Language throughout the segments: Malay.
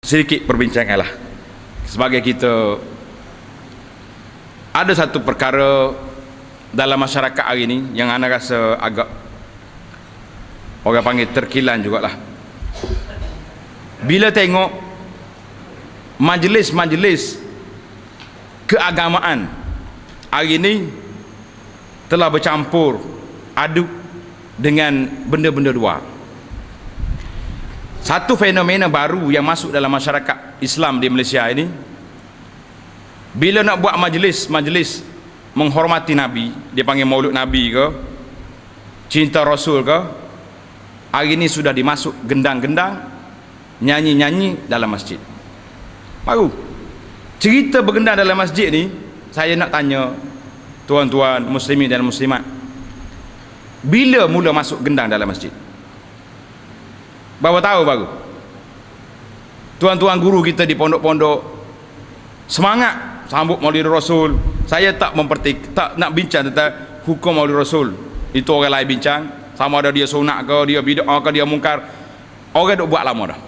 sedikit perbincangan lah. Sebagai kita ada satu perkara dalam masyarakat hari ini yang anda rasa agak orang panggil terkilan jugalah. Bila tengok majlis-majlis keagamaan hari ini telah bercampur aduk dengan benda-benda luar. Satu fenomena baru yang masuk dalam masyarakat Islam di Malaysia ini, bila nak buat majlis menghormati Nabi, dia panggil Maulud Nabi ke, cinta Rasul ke, hari ini sudah dimasuk gendang-gendang, nyanyi-nyanyi dalam masjid. Baru cerita bergendang dalam masjid ni, saya nak tanya tuan-tuan muslimin dan muslimat, bila mula masuk gendang dalam masjid? Berapa tahu baru? Tuan-tuan guru kita di pondok-pondok semangat sambut Maulid Rasul. Saya tak nak bincang tentang hukum Maulid Rasul. Itu orang lain bincang, sama ada dia sunat ke, dia bid'ah ke, dia mungkar. Orang duk buat lama dah.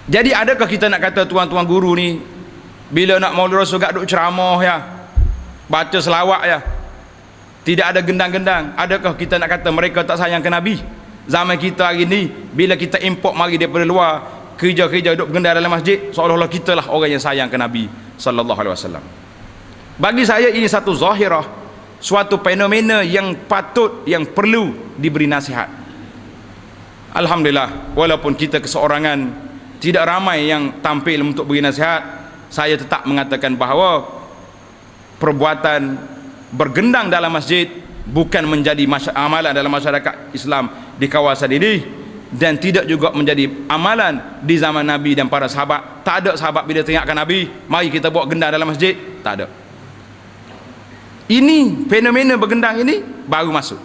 Jadi adakah kita nak kata tuan-tuan guru ni bila nak Maulid Rasul gak duk ceramah ya, baca selawat ya, tidak ada gendang-gendang? Adakah kita nak kata mereka tak sayang ke Nabi? Zaman kita hari ni, bila kita import mari daripada luar, kerja-kerja duduk bergendang dalam masjid, seolah-olah kita lah orang yang sayang ke Nabi sallallahu alaihi wasallam. Bagi saya ini satu zahirah, suatu fenomena yang patut, yang perlu diberi nasihat. Alhamdulillah, walaupun kita keseorangan, tidak ramai yang tampil untuk beri nasihat, saya tetap mengatakan bahawa perbuatan bergendang dalam masjid bukan menjadi amalan dalam masyarakat Islam di kawasan ini, dan tidak juga menjadi amalan di zaman Nabi dan para sahabat. Tak ada sahabat bila teringatkan Nabi, mari kita buat gendang dalam masjid, tak ada. Ini fenomena bergendang ini baru masuk.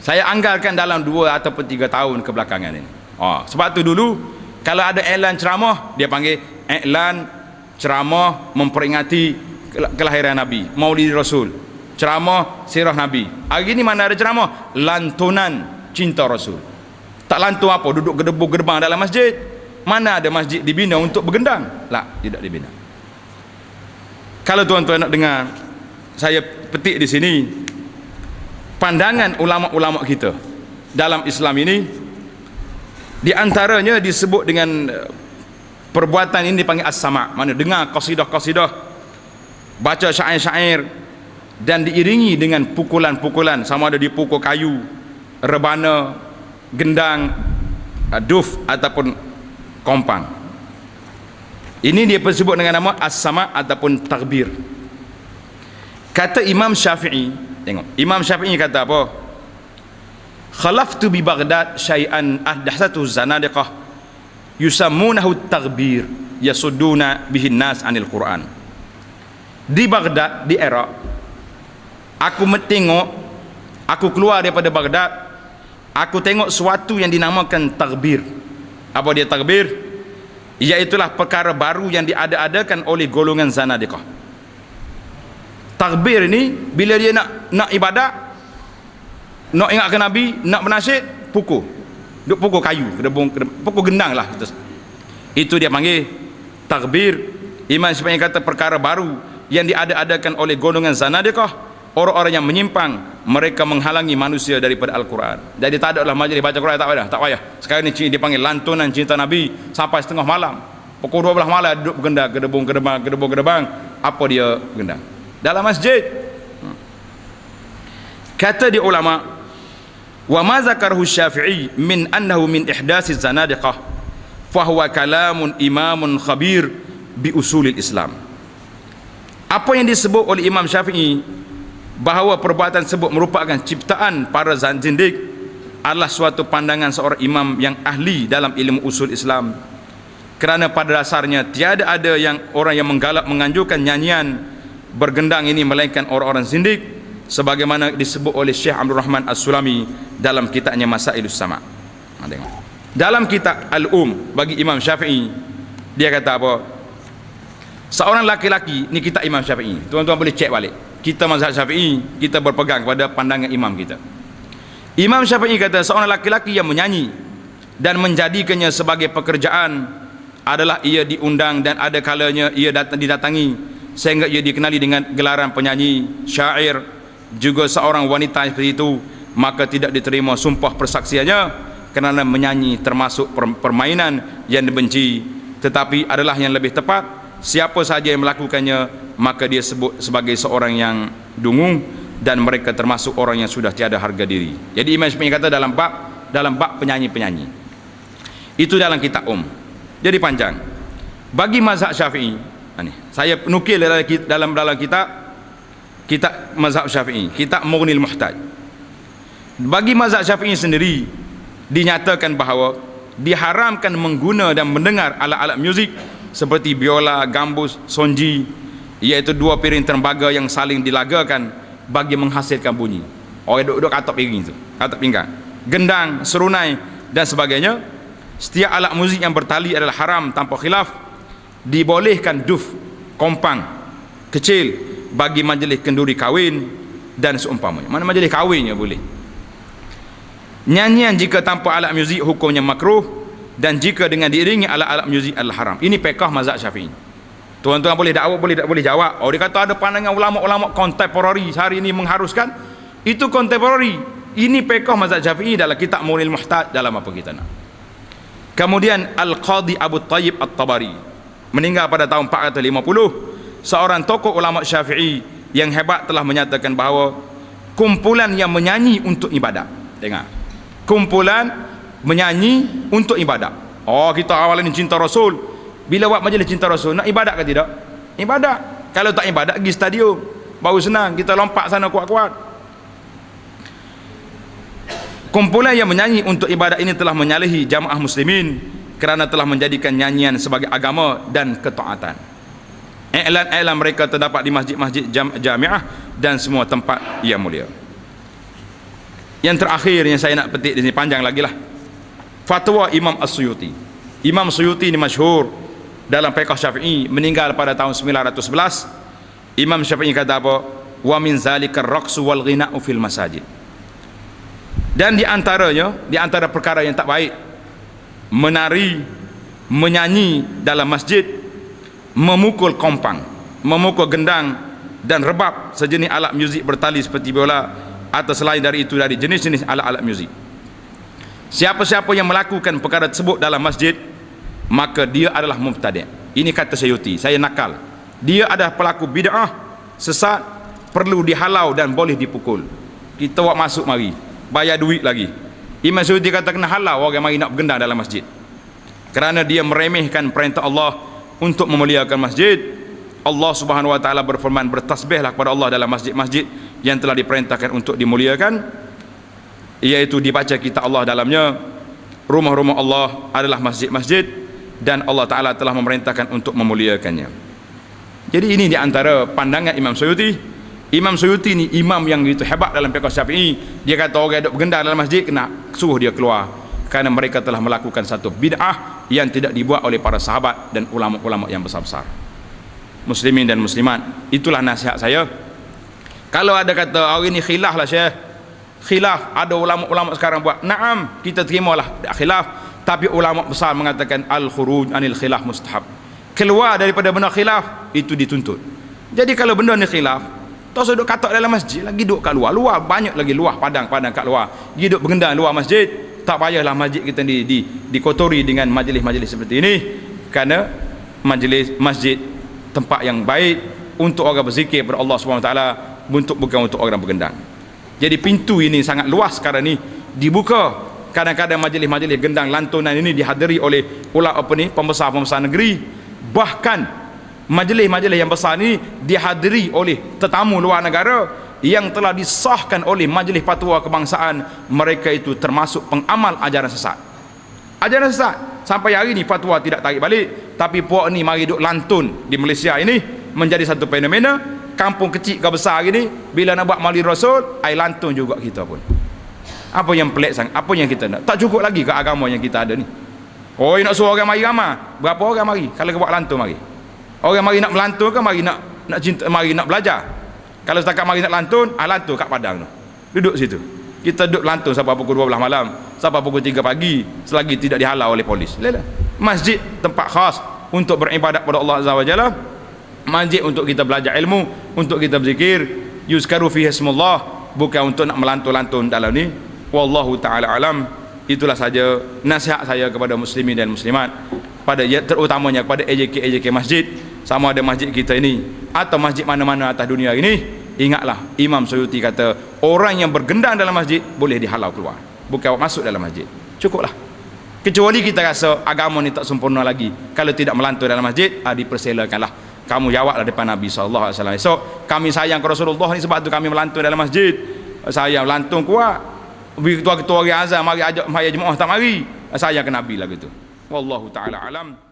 Saya anggarkan dalam 2 ataupun 3 tahun kebelakangan ini. Sebab tu dulu kalau ada iklan ceramah, dia panggil iklan ceramah memperingati kelahiran Nabi, Maulid Rasul, ceramah sirah Nabi. Hari ini mana ada ceramah? Lantunan cinta Rasul. Tak lantun apa? Duduk gedebuk-gedebang dalam masjid. Mana ada masjid dibina untuk bergendang? Tak, tidak dibina. Kalau tuan-tuan nak dengar, saya petik di sini pandangan ulama-ulama kita dalam Islam ini. Di antaranya disebut dengan perbuatan ini dipanggil as-sama', mana dengar qasidah-qasidah, baca syair-syair, dan diiringi dengan pukulan-pukulan, sama ada dipukul kayu, rebana, gendang, duf ataupun kompang. Ini dia disebut dengan nama as-sama' ataupun takbir. Kata Imam Syafi'i, tengok Imam Syafi'i kata apa? Khalaftu bi Baghdad syai'an ahdatsatu zanadiqah yusammunahu takbir yasudduna bihin nas anil Quran. Di Baghdad, di Iraq, aku keluar daripada Baghdad, aku tengok sesuatu yang dinamakan takbir. Apa dia takbir? Iaitulah perkara baru yang diada-adakan oleh golongan zanadiqah. Takbir ini bila dia nak ibadat, nak ingatkan Nabi, nak bernasyid, pukul kayu, pukul gendang lah. Itu dia panggil takbir. Imam Syafi'i kata perkara baru yang diada-adakan oleh golongan zanadiqah, orang-orang yang menyimpang, mereka menghalangi manusia daripada Al-Quran. Jadi tak ada lah majlis baca Quran, tak payah. Sekarang ni dia panggil lantunan cinta Nabi sampai setengah malam, pukul 12 malam duduk bergendang, gedebung-gedebang. Apa dia bergendang dalam masjid? Kata di ulama, wa ma zakarhu Syafi'i min annahu min ihdasi zanadiqah fahuwa kalamun imamun khabir bi usulil Islam. Apa yang disebut oleh Imam Syafi'i bahawa perbuatan tersebut merupakan ciptaan para zindik adalah suatu pandangan seorang imam yang ahli dalam ilmu usul Islam, kerana pada dasarnya tiada ada orang yang menggalak menganjurkan nyanyian bergendang ini melainkan orang-orang zindik, sebagaimana disebut oleh Syekh Abdul Rahman As-Sulami dalam kitabnya Masailus Sama'. Tengok dalam kitab Al-Um bagi Imam Syafi'i, dia kata apa? Seorang laki-laki, ni kitab Imam Syafi'i, tuan-tuan boleh cek balik. Kita mazhab Syafi'i, kita berpegang pada pandangan imam kita. Imam Syafi'i kata seorang laki-laki yang menyanyi dan menjadikannya sebagai pekerjaan adalah ia diundang dan ada kalanya ia didatangi sehingga ia dikenali dengan gelaran penyanyi, syair, juga seorang wanita seperti itu, maka tidak diterima sumpah persaksiannya kerana menyanyi termasuk permainan yang dibenci. Tetapi adalah yang lebih tepat, siapa sahaja yang melakukannya maka dia sebut sebagai seorang yang dungu dan mereka termasuk orang yang sudah tiada harga diri. Jadi Imam Syafi'i kata dalam bab penyanyi-penyanyi itu dalam kitab Jadi panjang. Bagi mazhab Syafi'i, saya nukil dalam kitab mazhab Syafi'i, kitab Mughnil Muhtaj. Bagi mazhab Syafi'i sendiri dinyatakan bahawa diharamkan mengguna dan mendengar alat-alat muzik seperti biola, gambus, sonji, iaitu dua piring tembaga yang saling dilagakan bagi menghasilkan bunyi. Orang duduk atas piring itu, atas pinggang, gendang, serunai dan sebagainya. Setiap alat muzik yang bertali adalah haram tanpa khilaf. Dibolehkan duf, kompang kecil bagi majlis kenduri kahwin dan seumpamanya. Mana majlis kahwinnya boleh. Nyanyian jika tanpa alat muzik hukumnya makruh, dan jika dengan diiringi alat-alat muzik adalah haram. Ini fiqh mazhab Syafi'i. Tuan-tuan boleh dakwah, boleh jawab. Oh, dia kata ada pandangan ulama-ulama kontemporari hari ini mengharuskan. Itu kontemporari. Ini fiqh mazhab Syafi'i dalam kitab Mughnil Muhtaj dalam apa kita nak. Kemudian Al-Qadhi Abu Tayyib At-Tabari meninggal pada tahun 450. Seorang tokoh ulama Syafi'i yang hebat telah menyatakan bahawa kumpulan yang menyanyi untuk ibadat. Dengar. Kumpulan menyanyi untuk ibadat. Oh, kita awal ini cinta Rasul. Bila buat majlis cinta Rasul, nak ibadat ke tidak? Ibadat. Kalau tak ibadat, pergi stadium. Baru senang, kita lompat sana kuat-kuat. Kumpulan yang menyanyi untuk ibadat ini telah menyalahi jamaah muslimin kerana telah menjadikan nyanyian sebagai agama dan ketaatan. Iklan-iklan mereka terdapat di masjid-masjid jamiah dan semua tempat yang mulia. Yang terakhir yang saya nak petik di sini, panjang lagi lah, fatwa Imam As-Suyuti. Imam Suyuti ini masyhur dalam fiqh Syafi'i, meninggal pada tahun 911. Imam Syafi'i kata apa? Wa min zalikar raqsu wal ghina'u fil masajid. Dan di antara perkara yang tak baik, menari, menyanyi dalam masjid, memukul kompang, memukul gendang dan rebab, sejenis alat muzik bertali seperti biola atau selain dari itu dari jenis-jenis alat-alat muzik. Siapa-siapa yang melakukan perkara tersebut dalam masjid, maka dia adalah mubtadi'. Ini kata Suyuti, saya nakal. Dia adalah pelaku bid'ah, sesat, perlu dihalau dan boleh dipukul. Kita buat masuk mari, bayar duit lagi. Imam Suyuti kata kena halau orang mari nak bergendang dalam masjid, kerana dia meremehkan perintah Allah untuk memuliakan masjid. Allah Subhanahu wa taala berfirman, bertasbihlah kepada Allah dalam masjid-masjid yang telah diperintahkan untuk dimuliakan, iaitu dibaca kitab Allah dalamnya. Rumah-rumah Allah adalah masjid-masjid dan Allah taala telah memerintahkan untuk memuliakannya. Jadi ini di antara pandangan Imam Suyuti. Imam Suyuti ni imam yang itu hebat dalam fiqh Syafi'i. Dia kata orang duduk bergendang dalam masjid kena suruh dia keluar, kerana mereka telah melakukan satu bid'ah yang tidak dibuat oleh para sahabat dan ulama-ulama yang besar-besar. Muslimin dan muslimat, itulah nasihat saya. Kalau ada kata hari ni khilaf lah Syekh, khilaf, ada ulama-ulama sekarang buat, naam, kita terimalah khilaf, tapi ulama besar mengatakan al-khuruj anil khilaf mustahab. Keluar daripada benda khilaf itu dituntut. Jadi kalau benda ni khilaf, tak usah duduk katak dalam masjid lagi, duduk kat luar. Luar banyak lagi, luar padang-padang kat luar. Dia duduk bergendang luar masjid. Tak payahlah masjid kita dikotori dengan majlis-majlis seperti ini, kerana majlis masjid tempat yang baik untuk orang berzikir kepada Allah SWT, bukan untuk orang bergendang. Jadi pintu ini sangat luas sekarang ni dibuka. Kadang-kadang majlis-majlis gendang lantunan ini dihadiri oleh pembesar-pembesar negeri. Bahkan majlis-majlis yang besar ini dihadiri oleh tetamu luar negara yang telah disahkan oleh Majlis Fatwa Kebangsaan. Mereka itu termasuk pengamal ajaran sesat. Ajaran sesat sampai hari ini fatwa tidak tarik balik. Tapi puak ni mari duk lantun di Malaysia ini menjadi satu fenomena. Kampung kecil ke besar gini, bila nak buat Maulid Rasul, ai lantun juga kita pun. Apa yang pelik sangat? Apa yang kita nak? Tak cukup lagi ke agama yang kita ada ni. Oh, nak suruh orang mari ramai. Berapa orang mari? Kalau buat lantun mari. Orang mari nak melantun ke mari nak cinta, mari nak belajar. Kalau setakat mari nak lantun, lantun kat padang tu. Duduk situ. Kita duduk lantun sampai pukul 12 malam. sampai pukul 3 pagi selagi tidak dihalau oleh polis. Lelah. Masjid tempat khas untuk beribadat kepada Allah Azza wa Jalla, masjid untuk kita belajar ilmu, untuk kita berzikir, yuzkaru fihi ismullah, bukan untuk nak melantun-lantun dalam ni. Wallahu taala alam. Itulah saja nasihat saya kepada muslimin dan muslimat, pada terutamanya kepada AJK masjid, sama ada masjid kita ini atau masjid mana-mana atas dunia ini. Ingatlah Imam Suyuti kata, orang yang bergendang dalam masjid boleh dihalau keluar, bukan masuk dalam masjid. Cukuplah. Kecuali kita rasa agama ni tak sempurna lagi, kalau tidak melantun dalam masjid, dipersilakanlah, kamu jawablah depan Nabi sallallahu alaihi wasallam. So kami sayang ke Rasulullah ni, sebab tu kami melantun dalam masjid. Saya melantun kuat, ketua-ketua hari azan mari ajak jemaah tak mari, saya ke Nabi lah gitu. Wallahu taala alam.